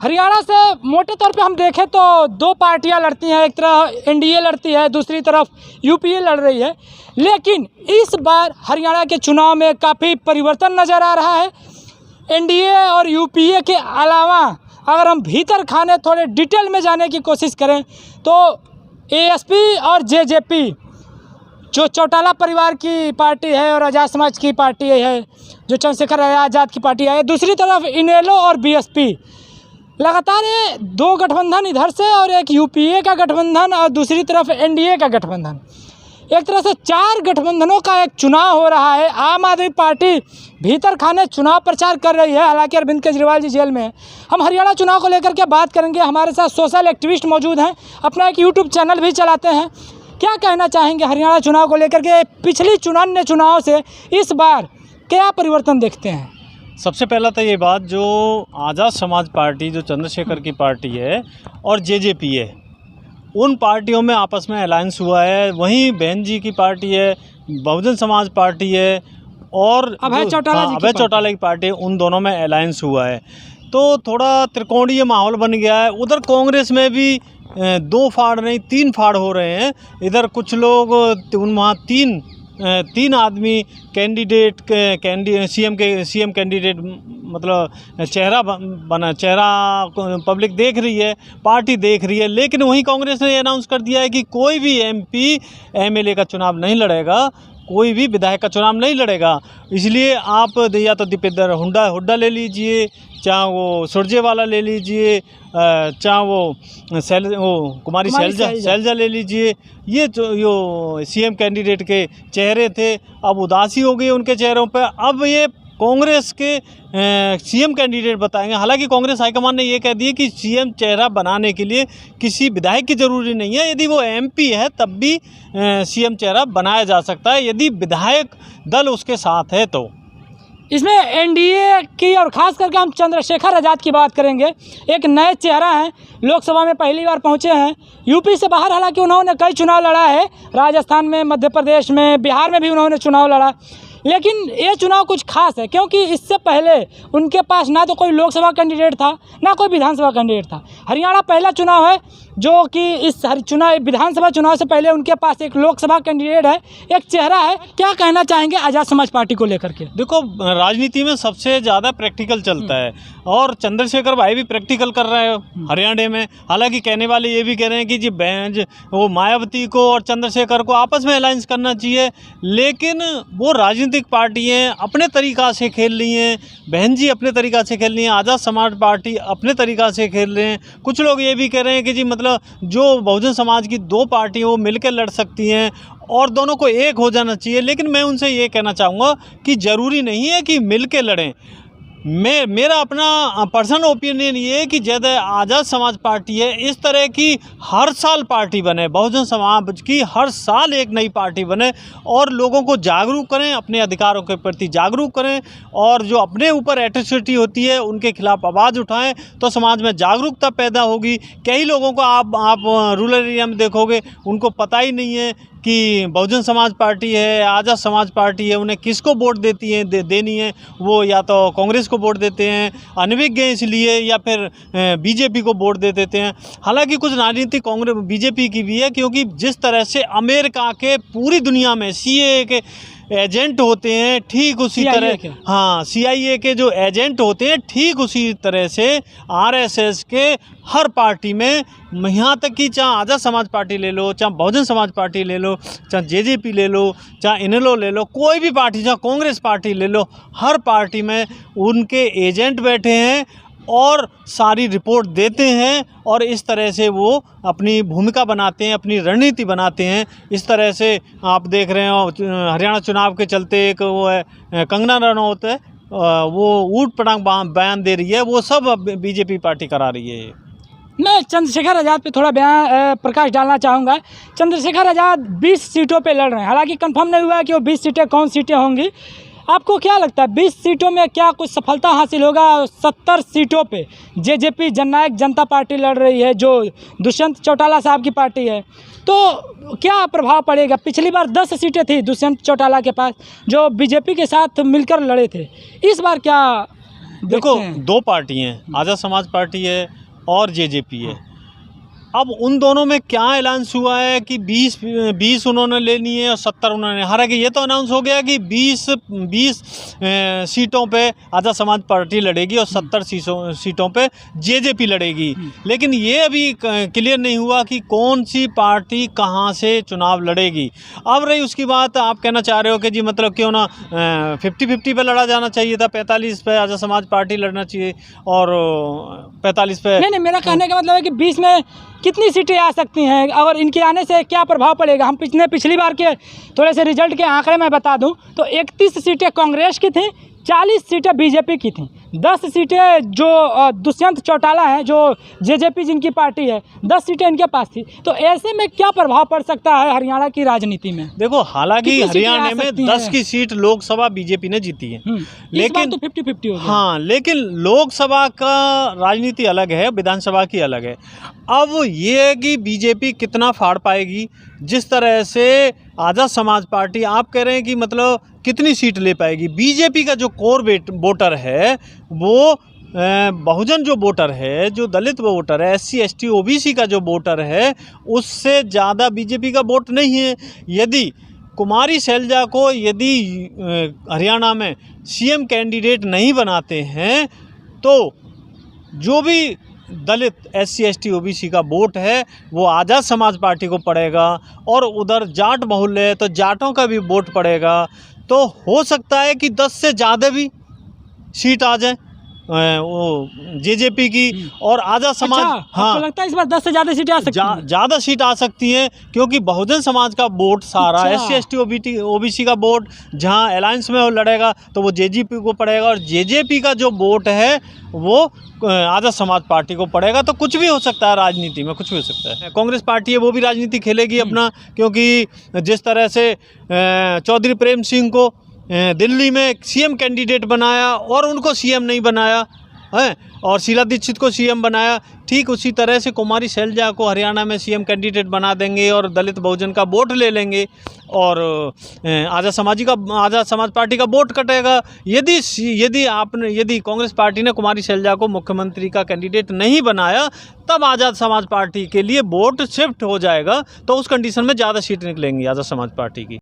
हरियाणा से मोटे तौर पे हम देखें तो दो पार्टियां लड़ती हैं, एक तरफ एनडीए लड़ती है, दूसरी तरफ यूपीए लड़ रही है। लेकिन इस बार हरियाणा के चुनाव में काफ़ी परिवर्तन नज़र आ रहा है। एनडीए और यूपीए के अलावा अगर हम भीतर खाने थोड़े डिटेल में जाने की कोशिश करें तो एएसपी और जेजेपी जो चौटाला परिवार की पार्टी है और आज़ाद समाज की पार्टी है, जो चंद्रशेखर आज़ाद की पार्टी है, दूसरी तरफ इनेलो और बीएसपी, लगातार ये दो गठबंधन इधर से और एक यूपीए का गठबंधन और दूसरी तरफ एनडीए का गठबंधन, एक तरह से चार गठबंधनों का एक चुनाव हो रहा है। आम आदमी पार्टी भीतर खाने चुनाव प्रचार कर रही है, हालांकि अरविंद केजरीवाल जी जेल में हैं। हम हरियाणा चुनाव को लेकर के बात करेंगे। हमारे साथ सोशल एक्टिविस्ट मौजूद हैं, अपना एक यूट्यूब चैनल भी चलाते हैं। क्या कहना चाहेंगे हरियाणा चुनाव को लेकर के? पिछली अन्य चुनाव से इस बार क्या परिवर्तन देखते हैं? सबसे पहला तो ये बात, जो आज़ाद समाज पार्टी जो चंद्रशेखर की पार्टी है और जेजेपी है, उन पार्टियों में आपस में अलायंस हुआ है। वहीं बहन जी की पार्टी है, बहुजन समाज पार्टी है और अभय चौटाला की पार्टी है, उन दोनों में अलायंस हुआ है। तो थोड़ा त्रिकोणीय माहौल बन गया है। उधर कांग्रेस में भी दो फाड़ नहीं 3 फाड़ हो रहे हैं। इधर कुछ लोग वहाँ तीन आदमी कैंडिडेट सीएम कैंडिडेट मतलब चेहरा पब्लिक देख रही है, पार्टी देख रही है। लेकिन वहीं कांग्रेस ने अनाउंस कर दिया है कि कोई भी एमपी एमएलए का चुनाव नहीं लड़ेगा, कोई भी विधायक का चुनाव नहीं लड़ेगा। इसलिए आप या तो दीपेंद्र हुड्डा ले लीजिए, चाहे वो सुरजेवाला ले लीजिए, चाहे वो कुमारी शैलजा ले लीजिए। ये जो सीएम कैंडिडेट के चेहरे थे, अब उदासी हो गई उनके चेहरों पर। अब ये कांग्रेस के सीएम कैंडिडेट बताएंगे। हालांकि कांग्रेस हाईकमान ने ये कह दिया कि सीएम चेहरा बनाने के लिए किसी विधायक की ज़रूरी नहीं है, यदि वो एमपी है तब भी सीएम चेहरा बनाया जा सकता है, यदि विधायक दल उसके साथ है तो। इसमें एनडीए की और ख़ास करके हम चंद्रशेखर आज़ाद की बात करेंगे। एक नए चेहरा हैं, लोकसभा में पहली बार पहुंचे हैं, यूपी से बाहर। हालांकि उन्होंने कई चुनाव लड़ा है, राजस्थान में, मध्य प्रदेश में, बिहार में भी उन्होंने चुनाव लड़ा। लेकिन ये चुनाव कुछ खास है क्योंकि इससे पहले उनके पास ना तो कोई लोकसभा कैंडिडेट था, ना कोई विधानसभा कैंडिडेट था। हरियाणा पहला चुनाव है जो कि इस विधानसभा चुनाव से पहले उनके पास एक लोकसभा कैंडिडेट है, एक चेहरा है। क्या कहना चाहेंगे आज़ाद समाज पार्टी को लेकर के? देखो, राजनीति में सबसे ज़्यादा प्रैक्टिकल चलता है और चंद्रशेखर भाई भी प्रैक्टिकल कर रहे हैं हरियाणा में। हालांकि कहने वाले ये भी कह रहे हैं कि जी वो मायावती को और चंद्रशेखर को आपस में अलायंस करना चाहिए, लेकिन वो राजनीतिक पार्टियाँ अपने तरीक़ा से खेल रही हैं। बहन जी अपने तरीक़ा से खेल रही हैं, आज़ाद समाज पार्टी अपने तरीक़ा से खेल रहे हैं। कुछ लोग ये भी कह रहे हैं कि जी मतलब जो बहुजन समाज की दो पार्टियाँ वो मिलकर लड़ सकती हैं और दोनों को एक हो जाना चाहिए। लेकिन मैं उनसे ये कहना चाहूँगा कि ज़रूरी नहीं है कि मिलके लड़ें। मेरा अपना पर्सनल ओपिनियन ये है कि जैसे आज़ाद समाज पार्टी है, इस तरह की हर साल पार्टी बने, बहुजन समाज की हर साल एक नई पार्टी बने और लोगों को जागरूक करें, अपने अधिकारों के प्रति जागरूक करें और जो अपने ऊपर एट्रोसिटी होती है उनके खिलाफ आवाज़ उठाएं, तो समाज में जागरूकता पैदा होगी। कई लोगों को आप रूरल एरिया में देखोगे, उनको पता ही नहीं है कि बहुजन समाज पार्टी है, आज़ाद समाज पार्टी है, उन्हें किसको वोट देनी है। वो या तो कांग्रेस को वोट देते हैं अनभिज्ञ इसलिए, या फिर बीजेपी को वोट दे देते हैं। हालांकि कुछ राजनीति कांग्रेस बीजेपी की भी है, क्योंकि जिस तरह से अमेरिका के पूरी दुनिया में सीएए के एजेंट होते हैं, ठीक उसी तरह CIA के जो एजेंट होते हैं, ठीक उसी तरह से RSS के हर पार्टी में, यहाँ तक कि चाहे आज़ाद समाज पार्टी ले लो, चाहे बहुजन समाज पार्टी ले लो, चाहे जेजेपी ले लो, चाहे इनेलो ले लो, कोई भी पार्टी, चाहे कांग्रेस पार्टी ले लो, हर पार्टी में उनके एजेंट बैठे हैं और सारी रिपोर्ट देते हैं और इस तरह से वो अपनी भूमिका बनाते हैं, अपनी रणनीति बनाते हैं। इस तरह से आप देख रहे हो हरियाणा चुनाव के चलते एक वो है कंगना रनौत है, वो ऊट पटांग बयान दे रही है, वो सब बीजेपी पार्टी करा रही है। मैं चंद्रशेखर आज़ाद पे थोड़ा प्रकाश डालना चाहूँगा। चंद्रशेखर आज़ाद 20 सीटों पे लड़ रहे हैं, हालांकि कंफर्म नहीं हुआ है कि वो 20 सीटें कौन सीटें होंगी। आपको क्या लगता है 20 सीटों में क्या कुछ सफलता हासिल होगा? 70 सीटों पे जेजेपी जननायक जनता पार्टी लड़ रही है, जो दुष्यंत चौटाला साहब की पार्टी है, तो क्या प्रभाव पड़ेगा? पिछली बार 10 सीटें थी दुष्यंत चौटाला के पास, जो बीजेपी के साथ मिलकर लड़े थे। इस बार क्या देखो देखते हैं। दो पार्टी हैं, आज़ाद समाज पार्टी है और जेजेपी है। अब उन दोनों में क्या अलाउंस हुआ है कि 20 उन्होंने लेनी है और 70 उन्होंने, हालांकि ये तो अनाउंस हो गया कि 20 सीटों पे आज़ाद समाज पार्टी लड़ेगी और 70 सीटों पे जेजेपी लड़ेगी। लेकिन ये अभी क्लियर नहीं हुआ कि कौन सी पार्टी कहाँ से चुनाव लड़ेगी। अब रही उसकी बात, आप कहना चाह रहे हो कि जी मतलब क्यों ना 50-50 पे लड़ा जाना चाहिए था, 45 पे आज़ाद समाज पार्टी लड़ना चाहिए और 45 पे। नहीं, मेरा कहने का मतलब है कि 20 में कितनी सीटें आ सकती हैं और इनके आने से क्या प्रभाव पड़ेगा। हम पिछली बार के थोड़े से रिजल्ट के आंकड़े मैं बता दूं तो 31 सीटें कांग्रेस की थीं, 40 सीटें बीजेपी की थीं, 10 सीटें जो दुष्यंत चौटाला हैं जो जेजेपी जिनकी पार्टी है, 10 सीटें इनके पास थी। तो ऐसे में क्या प्रभाव पड़ सकता है हरियाणा की राजनीति में? देखो हालांकि कितनी सीटें हरियाणा आ में सकती 10 हैं? की सीट लोकसभा बीजेपी ने जीती है, लेकिन लेकिन तो 50-50 हो गया। हाँ, लेकिन लोकसभा का राजनीति अलग है, विधानसभा की अलग है। अब ये है कि बीजेपी कितना फाड़ पाएगी। जिस तरह से आज़ाद समाज पार्टी, आप कह रहे हैं कि मतलब कितनी सीट ले पाएगी। बीजेपी का जो कोर वोटर है वो बहुजन जो वोटर है, जो दलित वोटर है, SC ST OBC का जो वोटर है, उससे ज़्यादा बीजेपी का वोट नहीं है। यदि कुमारी शैलजा को यदि हरियाणा में CM कैंडिडेट नहीं बनाते हैं तो जो भी दलित SC ST OBC का वोट है वो आज़ाद समाज पार्टी को पड़ेगा और उधर जाट बहुल्य है तो जाटों का भी वोट पड़ेगा। तो हो सकता है कि 10 से ज़्यादा भी सीट आ जाए वो जेजेपी की और आज़ाद समाज। हाँ, आपको लगता है इस बार 10 से ज़्यादा सीटें आ सकती हैं? ज़्यादा सीट आ सकती हैं क्योंकि बहुजन समाज का वोट सारा SC ST OBC का वोट जहां अलायंस में वो लड़ेगा तो वो जेजेपी को पड़ेगा और जेजेपी का जो वोट है वो आज़ाद समाज पार्टी को पड़ेगा। तो कुछ भी हो सकता है, राजनीति में कुछ भी हो सकता है। कांग्रेस पार्टी है वो भी राजनीति खेलेगी अपना, क्योंकि जिस तरह से चौधरी प्रेम सिंह को दिल्ली में CM कैंडिडेट बनाया और उनको CM नहीं बनाया है और शीला दीक्षित को CM बनाया, ठीक उसी तरह से कुमारी शैलजा को हरियाणा में CM कैंडिडेट बना देंगे और दलित बहुजन का वोट ले लेंगे और आज़ाद समाज पार्टी का वोट कटेगा। यदि कांग्रेस पार्टी ने कुमारी शैलजा को मुख्यमंत्री का कैंडिडेट नहीं बनाया तब आज़ाद समाज पार्टी के लिए वोट शिफ्ट हो जाएगा, तो उस कंडीशन में ज़्यादा सीट निकलेंगी आज़ाद समाज पार्टी की।